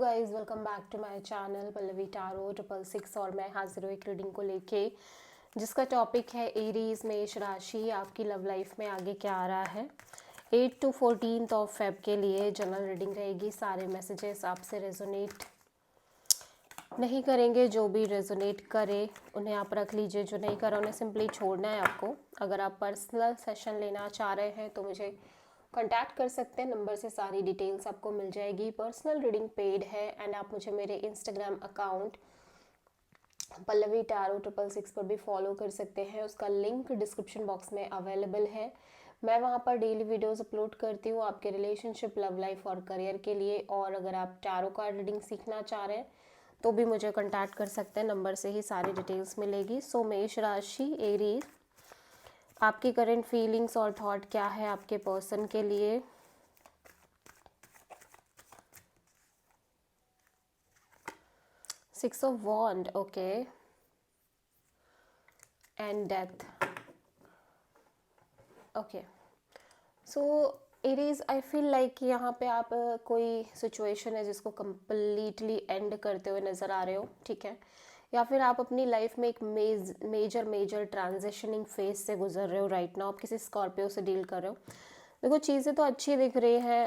Guys welcome back to my channel Pallavi tarot 666 और मैं हाजिर हूँ एक रीडिंग को लेके जिसका टॉपिक है एरीज मेष राशि। आपकी लव लाइफ में आगे क्या आ रहा है 8 to 14 ऑफ फेब के लिए जनरल रीडिंग रहेगी। सारे मैसेजेस आपसे रेजोनेट नहीं करेंगे, जो भी रेजोनेट करे उन्हें आप रख लीजिए, जो नहीं करा उन्हें सिंपली छोड़ना है आपको। अगर आप पर्सनल सेशन लेना चाह रहे हैं तो मुझे कांटेक्ट कर सकते हैं, नंबर से सारी डिटेल्स आपको मिल जाएगी। पर्सनल रीडिंग पेड है एंड आप मुझे मेरे इंस्टाग्राम अकाउंट पल्लवी टारो 666 पर भी फॉलो कर सकते हैं। उसका लिंक डिस्क्रिप्शन बॉक्स में अवेलेबल है। मैं वहाँ पर डेली वीडियोस अपलोड करती हूँ आपके रिलेशनशिप, लव लाइफ और करियर के लिए। और अगर आप टारो कार्ड रीडिंग सीखना चाह रहे हैं तो भी मुझे कांटेक्ट कर सकते हैं, नंबर से ही सारी डिटेल्स मिलेगी। सो मेष राशि एरीज, आपकी करंट फीलिंग्स और थॉट क्या है आपके पर्सन के लिए। Six of wand, okay, and death, okay. So Aries, I feel like यहाँ पे आप कोई सिचुएशन है जिसको कम्प्लीटली एंड करते हुए नज़र आ रहे हो, ठीक है, या फिर आप अपनी लाइफ में एक मेजर ट्रांजिशनिंग फेज से गुजर रहे हो राइट नाउ। आप किसी स्कॉर्पियो से डील कर रहे हो। देखो चीज़ें तो अच्छी दिख रही हैं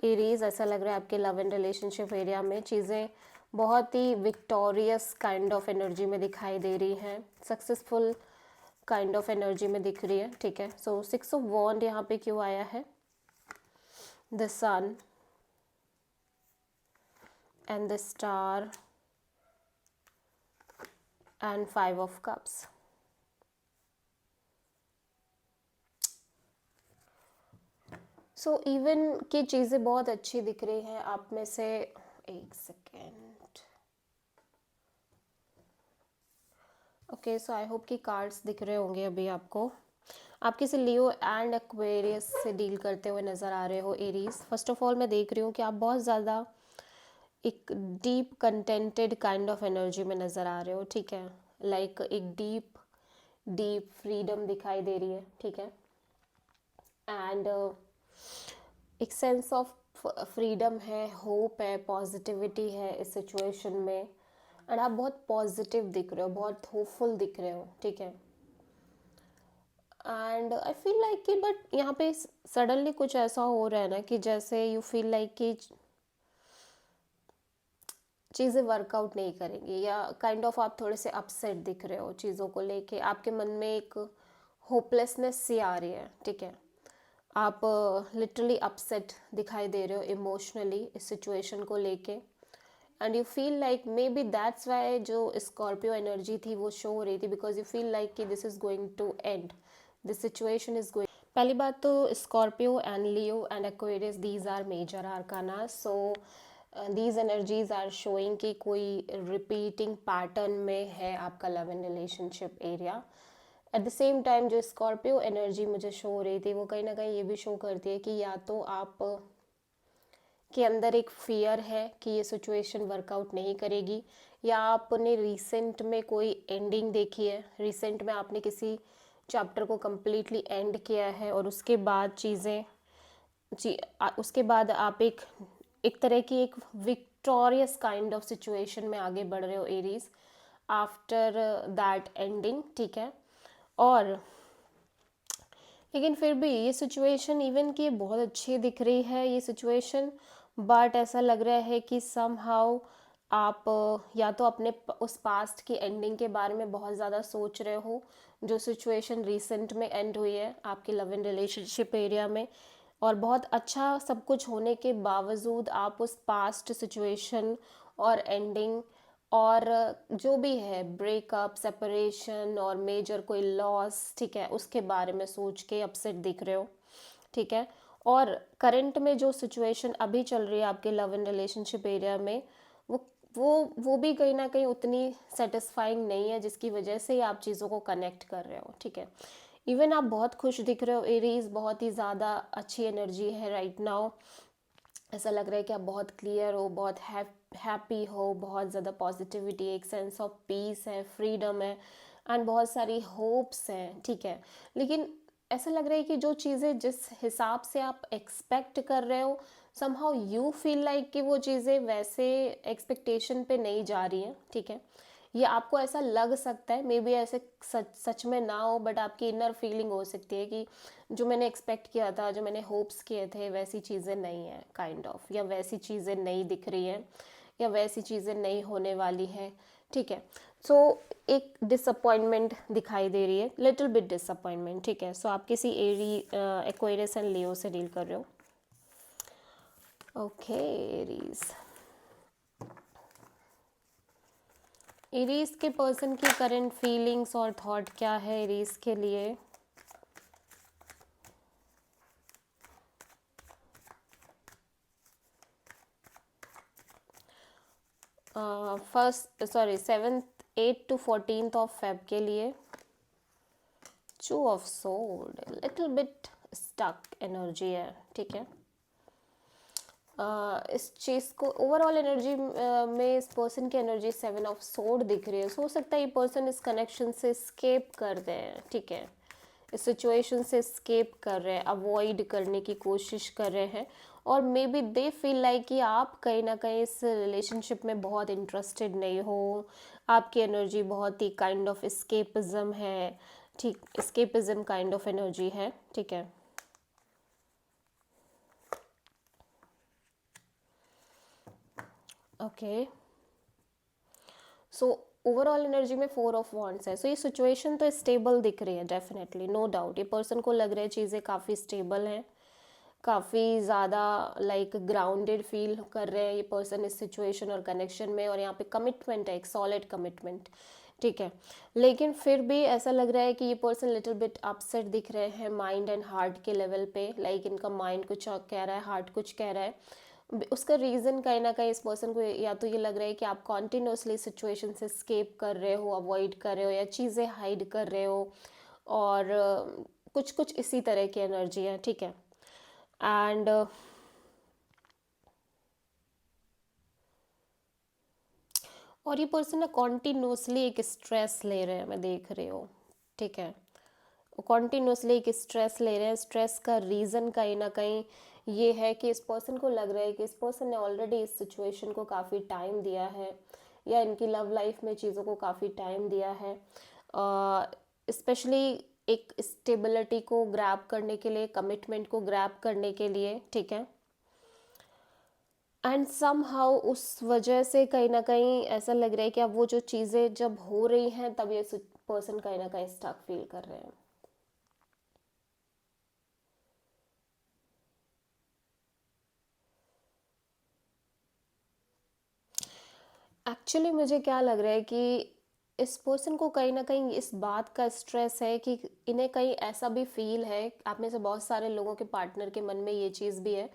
एरीज, ऐसा लग रहा है आपके लव एंड रिलेशनशिप एरिया में चीज़ें बहुत ही विक्टोरियस काइंड ऑफ एनर्जी में दिखाई दे रही हैं, सक्सेसफुल काइंड ऑफ एनर्जी में दिख रही है, ठीक है। सो 6 ऑफ वॉन्ड यहाँ पे क्यों आया है, the sun and the star and 5 of cups. So even की चीज़ें बहुत अच्छी दिख रही हैं आप में से। एक second, okay. So I hope कि कार्ड्स दिख रहे होंगे अभी आपको। आप किसी लियो एंड एक्वेरियस से डील करते हुए नज़र आ रहे हो एरीज। फर्स्ट ऑफ ऑल मैं देख रही हूँ कि आप बहुत ज़्यादा एक deep contented kind of energy में नज़र आ रहे हो, ठीक है। लाइक एक डीप फ्रीडम दिखाई दे रही है, ठीक है। एंड एक सेंस ऑफ फ्रीडम है, होप है, पॉजिटिविटी है इस सिचुएशन में। एंड आप बहुत पॉजिटिव दिख रहे हो, बहुत होपफुल दिख रहे हो, ठीक है। एंड आई फील लाइक कि बट यहाँ पे सडनली कुछ ऐसा हो रहा है ना कि जैसे यू फील लाइक कि चीज़ें वर्कआउट नहीं करेंगी, या काइंड ऑफ आप थोड़े से अपसेट दिख रहे हो चीज़ों को लेके। आपके मन में एक होपलेसनेस सी आ रही है, ठीक है। आप लिटरली अपसेट दिखाई दे रहे हो इमोशनली इस सिचुएशन को लेके। And you feel like maybe that's why जो स्कॉर्पियो एनर्जी थी वो शो हो रही थी, बिकॉज यू फील लाइक कि this is going to end, this situation is going. पहली बात तो Scorpio and Leo and Aquarius, these are major arcana. So these energies are showing कि कोई रिपीटिंग पैटर्न में है आपका love and relationship area. At the same time जो Scorpio energy मुझे शो हो रही थी वो कहीं ना कहीं ये भी शो करती है कि या तो आप के अंदर एक फियर है कि ये सिचुएशन वर्कआउट नहीं करेगी, या आपने रिसेंट में कोई एंडिंग देखी है, रिसेंट में आपने किसी चैप्टर को कम्प्लीटली एंड किया है और उसके बाद उसके बाद आप एक तरह की एक विक्टोरियस काइंड ऑफ सिचुएशन में आगे बढ़ रहे हो एरीज आफ्टर दैट एंडिंग, ठीक है। और लेकिन फिर भी ये सिचुएशन इवन कि बहुत अच्छी दिख रही है ये सिचुएशन, बट ऐसा लग रहा है कि समहाउ आप या तो अपने उस पास्ट की एंडिंग के बारे में बहुत ज़्यादा सोच रहे हो, जो सिचुएशन रिसेंट में एंड हुई है आपके लव एंड रिलेशनशिप एरिया में, और बहुत अच्छा सब कुछ होने के बावजूद आप उस पास्ट सिचुएशन और एंडिंग और जो भी है ब्रेकअप, सेपरेशन और मेजर कोई लॉस, ठीक है, उसके बारे में सोच के अपसेट दिख रहे हो, ठीक है। और करंट में जो सिचुएशन अभी चल रही है आपके लव एंड रिलेशनशिप एरिया में वो वो भी कहीं ना कहीं उतनी सेटिस्फाइंग नहीं है, जिसकी वजह से आप चीज़ों को कनेक्ट कर रहे हो, ठीक है। इवन आप बहुत खुश दिख रहे हो एरीज, बहुत ही ज़्यादा अच्छी एनर्जी है राइट नाउ। ऐसा लग रहा है कि आप बहुत क्लियर हो, बहुत हैप्पी हो, बहुत ज़्यादा पॉजिटिविटी, एक सेंस ऑफ पीस है, फ्रीडम है एंड बहुत सारी होप्स हैं, ठीक है। लेकिन ऐसा लग रहा है कि जो चीज़ें जिस हिसाब से आप एक्सपेक्ट कर रहे हो समहाउ यू फील लाइक कि वो चीज़ें वैसे एक्सपेक्टेशन पे नहीं जा रही हैं, ठीक है। ये आपको ऐसा लग सकता है, मे बी ऐसे सच सच में ना हो, बट आपकी इनर फीलिंग हो सकती है कि जो मैंने एक्सपेक्ट किया था, जो मैंने होप्स किए थे, वैसी चीज़ें नहीं हैं काइंड ऑफ, या वैसी चीज़ें नहीं दिख रही हैं, या वैसी चीज़ें नहीं होने वाली हैं, ठीक है। सो एक डिसअपॉइंटमेंट दिखाई दे रही है, लिटिल बिट डिसअपॉइंटमेंट, ठीक है। सो आप किसी एक्वेरियस एंड लियो से डील कर रहे हो। ओके एरीज, एरीज के पर्सन की करंट फीलिंग्स और थॉट क्या है एरीज के लिए। First sorry 7th 8 to 14th of Feb के लिए 2 of sword, little bit stuck energy है, ठीक है। इस चीज़ को ओवरऑल एनर्जी में इस पर्सन की एनर्जी 7 ऑफ सोर्ड दिख रही है। हो सकता है ये पर्सन इस कनेक्शन से स्केप कर रहे हैं, ठीक है, इस सिचुएशन से स्केप कर रहे हैं, अवॉइड करने की कोशिश कर रहे हैं, और may be they feel like कि आप कहीं ना कहीं इस रिलेशनशिप में बहुत इंटरेस्टेड नहीं हो, आपकी एनर्जी बहुत ही काइंड ऑफ स्केपिज्म है, ठीक, स्केपिज्म काइंड ऑफ एनर्जी है, ठीक है। ओके, सो ओवरऑल एनर्जी में 4 ऑफ वॉन्ड्स है। सो ये सिचुएशन तो स्टेबल दिख रही है, डेफिनेटली, नो डाउट। ये पर्सन को लग रहा है चीज़ें काफ़ी स्टेबल हैं, काफ़ी ज़्यादा लाइक ग्राउंडेड फील कर रहे हैं ये पर्सन इस सिचुएशन और कनेक्शन में, और यहाँ पे कमिटमेंट है, एक सॉलिड कमिटमेंट, ठीक है। लेकिन फिर भी ऐसा लग रहा है कि ये पर्सन लिटिल बिट अपसेट दिख रहे हैं माइंड एंड हार्ट के लेवल पे, लाइक इनका माइंड कुछ कह रहा है, हार्ट कुछ कह रहा है। उसका रीज़न कहीं ना कहीं इस पर्सन को या तो ये लग रहा है कि आप कॉन्टिन्यूसली सिचुएशन से स्केप कर रहे हो, अवॉइड कर रहे हो, या चीज़ें हाइड कर रहे हो, और कुछ कुछ इसी तरह की एनर्जी है, ठीक है। एंड और ये पर्सन ना कॉन्टिन्यूसली एक स्ट्रेस ले रहे हैं, मैं देख रही हूँ, ठीक है। कॉन्टिन्यूसली एक स्ट्रेस ले रहे हैं। स्ट्रेस का रीज़न कहीं ना कहीं ये है कि इस पर्सन को लग रहा है कि इस पर्सन ने ऑलरेडी इस सिचुएशन को काफ़ी टाइम दिया है, या इनकी लव लाइफ में चीज़ों को काफ़ी टाइम दिया है, स्पेशली एक स्टेबिलिटी को ग्रैब करने के लिए, कमिटमेंट को ग्रैब करने के लिए, ठीक है। एंड सम हाउ उस वजह से कहीं ना कहीं ऐसा लग रहा है कि अब वो जो चीज़ें जब हो रही हैं तब ये पर्सन कहीं ना कहीं स्टक फील कर रहे हैं। एक्चुअली मुझे क्या लग रहा है कि इस पर्सन को कहीं ना कहीं इस बात का स्ट्रेस है कि इन्हें कहीं ऐसा भी फील है, आप में से बहुत सारे लोगों के पार्टनर के मन में ये चीज़ भी है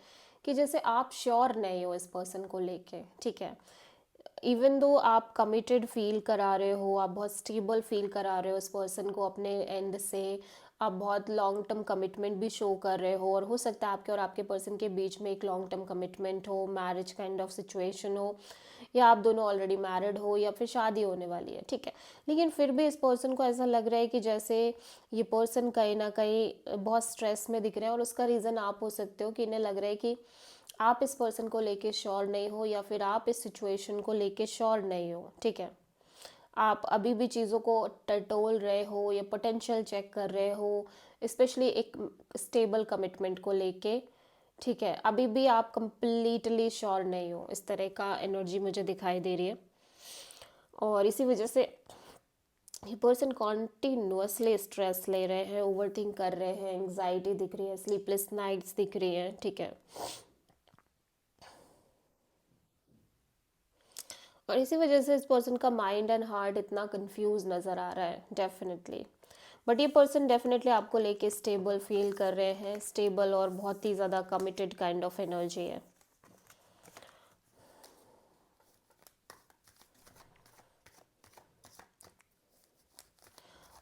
कि जैसे आप श्योर नहीं हो इस पर्सन को लेके, ठीक है। इवन दो आप कमिटेड फील करा रहे हो, आप बहुत स्टेबल फील करा रहे हो इस पर्सन को अपने एंड से, आप बहुत लॉन्ग टर्म कमिटमेंट भी शो कर रहे हो, और हो सकता है आपके और आपके पर्सन के बीच में एक लॉन्ग टर्म कमिटमेंट हो, मैरिज काइंड ऑफ सिचुएशन हो, या आप दोनों ऑलरेडी मैरिड हो, या फिर शादी होने वाली है, ठीक है। लेकिन फिर भी इस पर्सन को ऐसा लग रहा है कि जैसे ये पर्सन कहीं ना कहीं बहुत स्ट्रेस में दिख रहे हैं, और उसका रीज़न आप हो सकते हो कि इन्हें लग रहा है कि आप इस पर्सन को लेके श्योर नहीं हो, या फिर आप इस सिचुएशन को लेके श्योर नहीं हो, ठीक है। आप अभी भी चीज़ों को टटोल रहे हो, या पोटेंशियल चेक कर रहे हो, स्पेशली एक स्टेबल कमिटमेंट को लेके, ठीक है। अभी भी आप कंप्लीटली श्योर नहीं हो, इस तरह का एनर्जी मुझे दिखाई दे रही है। और इसी वजह से ये पर्सन कॉन्टिन्यूसली स्ट्रेस ले रहे हैं, ओवर थिंक कर रहे हैं, एंग्जाइटी दिख रही है, स्लीपलेस नाइट्स दिख रही हैं, ठीक है। और इसी वजह से इस पर्सन का माइंड एंड हार्ट इतना कंफ्यूज नज़र आ रहा है, डेफिनेटली। बट ये पर्सन डेफिनेटली आपको लेके स्टेबल फील कर रहे हैं, स्टेबल और बहुत ही ज़्यादा कमिटेड काइंड ऑफ एनर्जी है।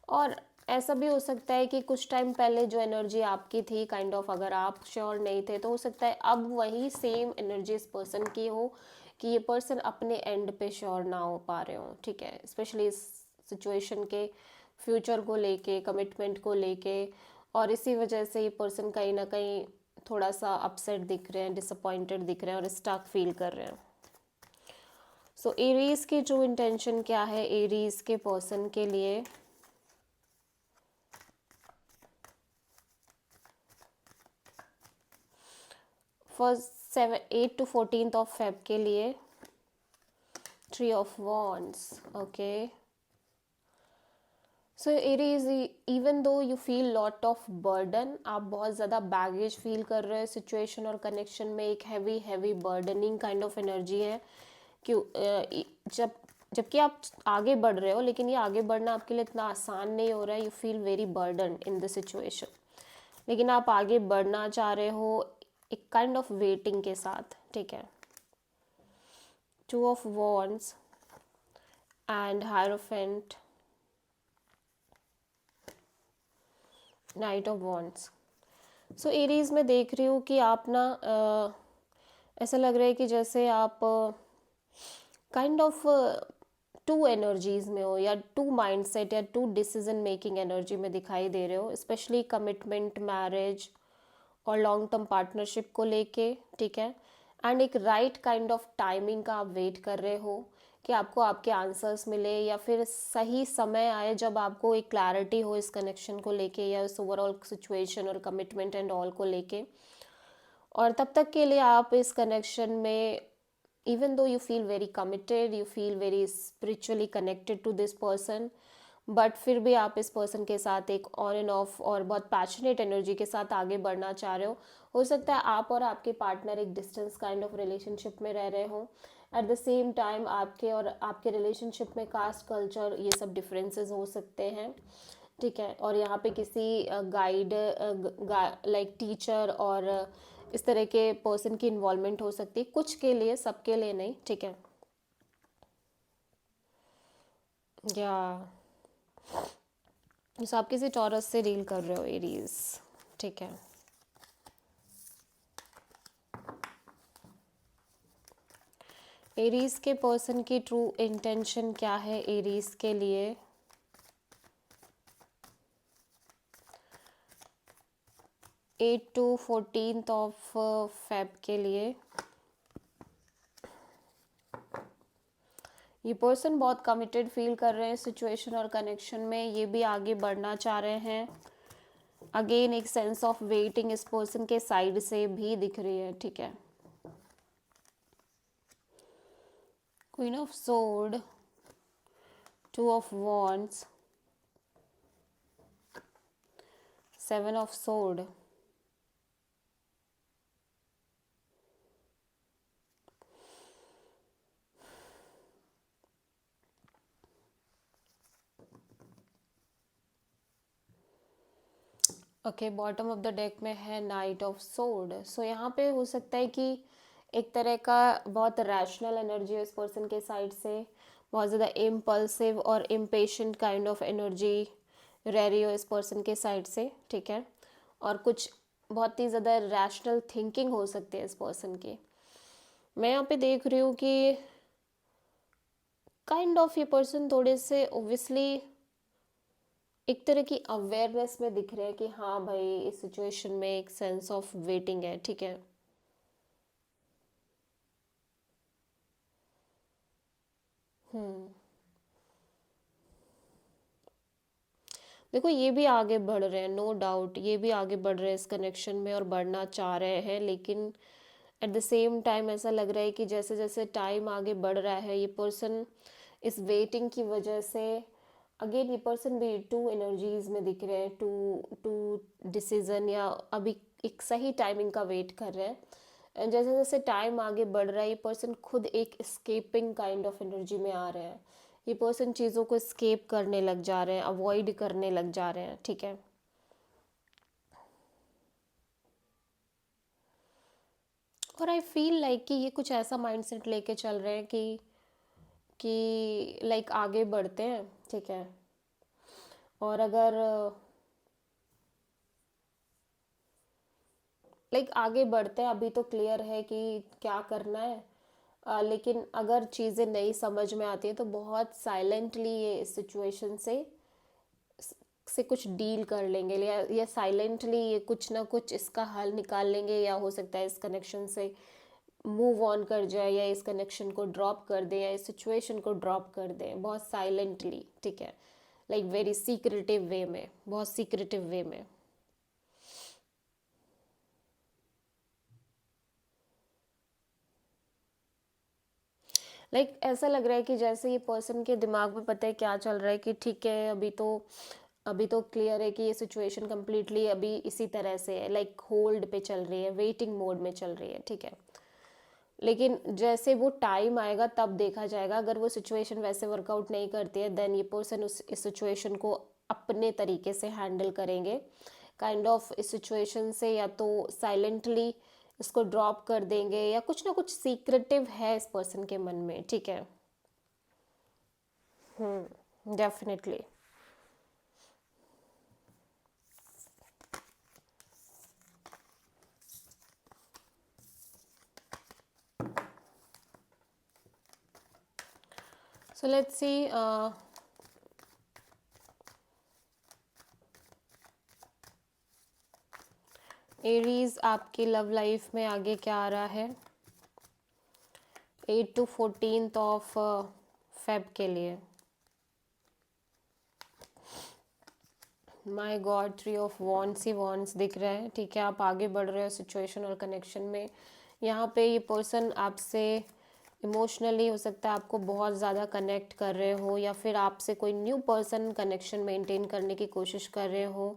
और ऐसा भी हो सकता है कि कुछ टाइम पहले जो एनर्जी आपकी थी काइंड ऑफ, अगर आप श्योर नहीं थे, तो हो सकता है अब वही सेम एनर्जी इस पर्सन की हो कि ये पर्सन अपने एंड पे श्योर ना हो पा रहे हो, ठीक है। स्पेशली इस सिचुएशन के फ्यूचर को लेके, कमिटमेंट को लेके, और इसी वजह से ये पर्सन कहीं ना कहीं थोड़ा सा अपसेट दिख रहे हैं, डिसअपॉइंटेड दिख रहे हैं और स्टक फील कर रहे हैं। सो एरीज की ट्रू इंटेंशन क्या है एरीज के पर्सन के लिए? फर्स्ट 8 to 14 के लिए 3 of Wands, okay. So Aries, even though you feel lot of burden, आप बहुत ज़्यादा बैगेज फील कर रहे हैं सिचुएशन और कनेक्शन में, एक heavy heavy burdening kind of energy है। क्यों? जबकि आप आगे बढ़ रहे हो, लेकिन ये आगे बढ़ना आपके लिए इतना आसान नहीं हो रहा है। You feel very burden in this situation, लेकिन आप आगे बढ़ना चाह रहे हो एक काइंड ऑफ वेटिंग के साथ, ठीक है। 2 of Wands and hierophant, night of wands. So Aries में देख रही हूँ कि आप ना ऐसा लग रहा है कि जैसे आप काइंड ऑफ टू एनर्जीज में हो, या टू माइंडसेट या टू डिसीजन मेकिंग एनर्जी में दिखाई दे रहे हो, स्पेशली कमिटमेंट, मैरिज और लॉन्ग टर्म पार्टनरशिप को लेके, ठीक है। एंड एक राइट काइंड ऑफ टाइमिंग का आप वेट कर रहे हो कि आपको आपके आंसर्स मिले, या फिर सही समय आए जब आपको एक क्लैरिटी हो इस कनेक्शन को लेके या इस ओवरऑल सिचुएशन और कमिटमेंट एंड ऑल को लेके। और तब तक के लिए आप इस कनेक्शन में, even though you feel very committed, you feel very spiritually connected to this person, but फिर भी आप इस पर्सन के साथ एक ऑन एंड ऑफ और बहुत पैशनेट एनर्जी के साथ आगे बढ़ना चाह रहे हो सकता है आप और आपके पार्टनर एक डिस्टेंस काइंड ऑफ रिलेशनशिप में रह रहे हो। एट द सेम टाइम आपके और आपके रिलेशनशिप में कास्ट, कल्चर, ये सब डिफरेंसेस हो सकते हैं, ठीक है। और यहाँ पे किसी गाइड, लाइक टीचर और इस तरह के पर्सन की इन्वॉल्वमेंट हो सकती है, कुछ के लिए, सबके लिए नहीं, ठीक है। या तो आप किसी टॉरस से डील कर रहे हो एरीज, ठीक है। एरीज के पर्सन की ट्रू इंटेंशन क्या है एरीज के लिए? 8 to 14 के लिए ये पर्सन बहुत कमिटेड फील कर रहे हैं सिचुएशन और कनेक्शन में, ये भी आगे बढ़ना चाह रहे हैं। अगेन एक सेंस ऑफ वेटिंग इस पर्सन के साइड से भी दिख रही है, ठीक है। Queen of sword, 2 of Wands, 7 of Sword, okay. Bottom of the deck में है नाइट ऑफ सोर्ड। सो यहाँ पे हो सकता है कि एक तरह का बहुत रैशनल एनर्जी है इस पर्सन के साइड से, बहुत ज़्यादा इम्पल्सिव और इम्पेशेंट काइंड ऑफ एनर्जी रह रही हो इस पर्सन के साइड से, ठीक है। और कुछ बहुत ही ज़्यादा रैशनल थिंकिंग हो सकती है इस पर्सन की। मैं यहाँ पे देख रही हूँ कि काइंड ऑफ ये पर्सन थोड़े से ओब्वियसली एक तरह की अवेयरनेस में दिख रहे हैं कि हाँ भाई, इस सिचुएशन में एक सेंस ऑफ वेटिंग है, ठीक है। हम्म देखो, ये भी आगे बढ़ रहे हैं, नो डाउट, ये भी आगे बढ़ रहे हैं इस कनेक्शन में और बढ़ना चाह रहे हैं, लेकिन एट द सेम टाइम ऐसा लग रहा है कि जैसे जैसे टाइम आगे बढ़ रहा है, ये पर्सन इस वेटिंग की वजह से, अगेन ये पर्सन भी टू एनर्जीज में दिख रहे हैं, टू टू डिसीजन, या अभी एक सही टाइमिंग का वेट कर रहे हैं। एंड जैसे जैसे टाइम आगे बढ़ रहा है, ये पर्सन खुद एक स्केपिंग काइंड ऑफ एनर्जी में आ रहे हैं। ये पर्सन चीज़ों को स्केप करने लग जा रहे हैं, अवॉइड करने लग जा रहे हैं, ठीक है। और आई फील लाइक कि ये कुछ ऐसा माइंडसेट लेके चल रहे हैं कि लाइक आगे बढ़ते हैं, ठीक है। और अगर लाइक आगे बढ़ते हैं, अभी तो क्लियर है कि क्या करना है, लेकिन अगर चीज़ें नहीं समझ में आती हैं तो बहुत साइलेंटली ये इस सिचुएशन से से कुछ डील कर लेंगे, या साइलेंटली ये कुछ ना कुछ इसका हल निकाल लेंगे, या हो सकता है इस कनेक्शन से मूव ऑन कर जाए, या इस कनेक्शन को ड्रॉप कर दें, या इस सिचुएशन को ड्रॉप कर दें बहुत साइलेंटली, ठीक है, लाइक वेरी सीक्रेटिव वे में, बहुत सीक्रेटिव वे में। लाइक ऐसा लग रहा है कि जैसे ये पर्सन के दिमाग में पता है क्या चल रहा है, कि ठीक है अभी तो क्लियर है कि ये सिचुएशन कम्प्लीटली अभी इसी तरह से है, लाइक होल्ड पे चल रही है, वेटिंग मोड में चल रही है, ठीक है। लेकिन जैसे वो टाइम आएगा तब देखा जाएगा, अगर वो सिचुएशन वैसे वर्कआउट नहीं करती है देन ये पर्सन इस सिचुएशन को अपने तरीके से हैंडल करेंगे, काइंड ऑफ इस सिचुएशन से या तो साइलेंटली इसको ड्रॉप कर देंगे, या कुछ ना कुछ सीक्रेटिव है इस पर्सन के मन में, ठीक है। Definitely. So let's see, Aries आपकी लव लाइफ में आगे क्या आ रहा है 8 to 14 ऑफ फेब के लिए। My God, 3 of wands he wands दिख रहे हैं, ठीक है। आप आगे बढ़ रहे हो सिचुएशन और कनेक्शन में। यहाँ पे ये पर्सन आपसे इमोशनली हो सकता है आपको बहुत ज़्यादा कनेक्ट कर रहे हो, या फिर आपसे कोई न्यू पर्सन कनेक्शन मेंटेन करने की कोशिश कर रहे हो,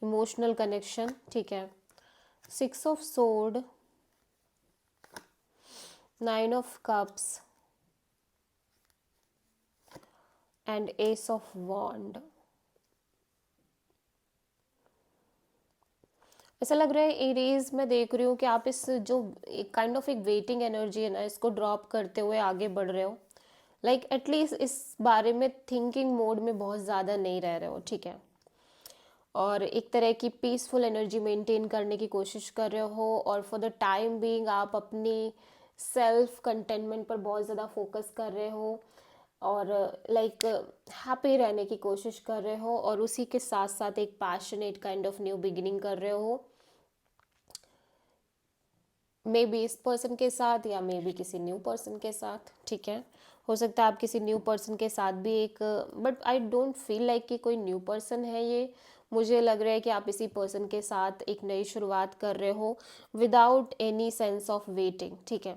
इमोशनल कनेक्शन, ठीक है। 6 of sword, 9 of cups and ace of wand. ऐसा लग रहा है एरीज, मैं देख रही हूँ कि आप इस जो एक काइंड ऑफ एक वेटिंग एनर्जी है ना, इसको ड्रॉप करते हुए आगे बढ़ रहे हो, लाइक एटलीस्ट इस बारे में थिंकिंग मोड में बहुत ज़्यादा नहीं रह रहे हो, ठीक है। और एक तरह की पीसफुल एनर्जी मेंटेन करने की कोशिश कर रहे हो, और फॉर द टाइम बीइंग आप अपनी सेल्फ कंटेनमेंट पर बहुत ज़्यादा फोकस कर रहे हो, और लाइक हैप्पी रहने की कोशिश कर रहे हो, और उसी के साथ साथ एक passionate kind of new beginning कर रहे हो, मे बी इस पर्सन के साथ या मे बी किसी न्यू पर्सन के साथ, ठीक है। हो सकता है आप किसी न्यू पर्सन के साथ भी एक, but I don't feel like कि कोई न्यू पर्सन है ये। मुझे लग रहा है कि आप इसी पर्सन के साथ एक नई शुरुआत कर रहे हो without any sense of waiting, ठीक है।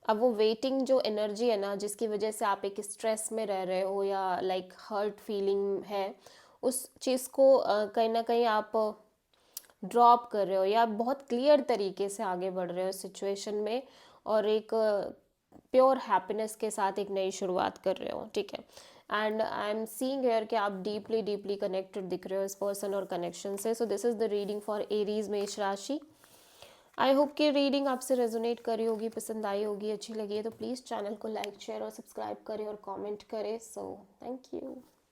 अब वो वेटिंग जो एनर्जी है ना, जिसकी वजह से आप एक स्ट्रेस में रह रहे हो, या लाइक हर्ट फीलिंग है, उस चीज़ को कहीं ना कहीं आप ड्रॉप कर रहे हो, या बहुत क्लियर तरीके से आगे बढ़ रहे हो सिचुएशन में, और एक प्योर हैप्पीनेस के साथ एक नई शुरुआत कर रहे हो, ठीक है। And I am seeing here कि आप डीपली डीपली कनेक्टेड दिख रहे हो इस पर्सन और कनेक्शन से। So this is the reading for Aries मेष राशि। आई होप कि रीडिंग आपसे रेजोनेट करी होगी, पसंद आई होगी, अच्छी लगी है तो प्लीज़ चैनल को लाइक शेयर और सब्सक्राइब करें और कमेंट करें। So thank you.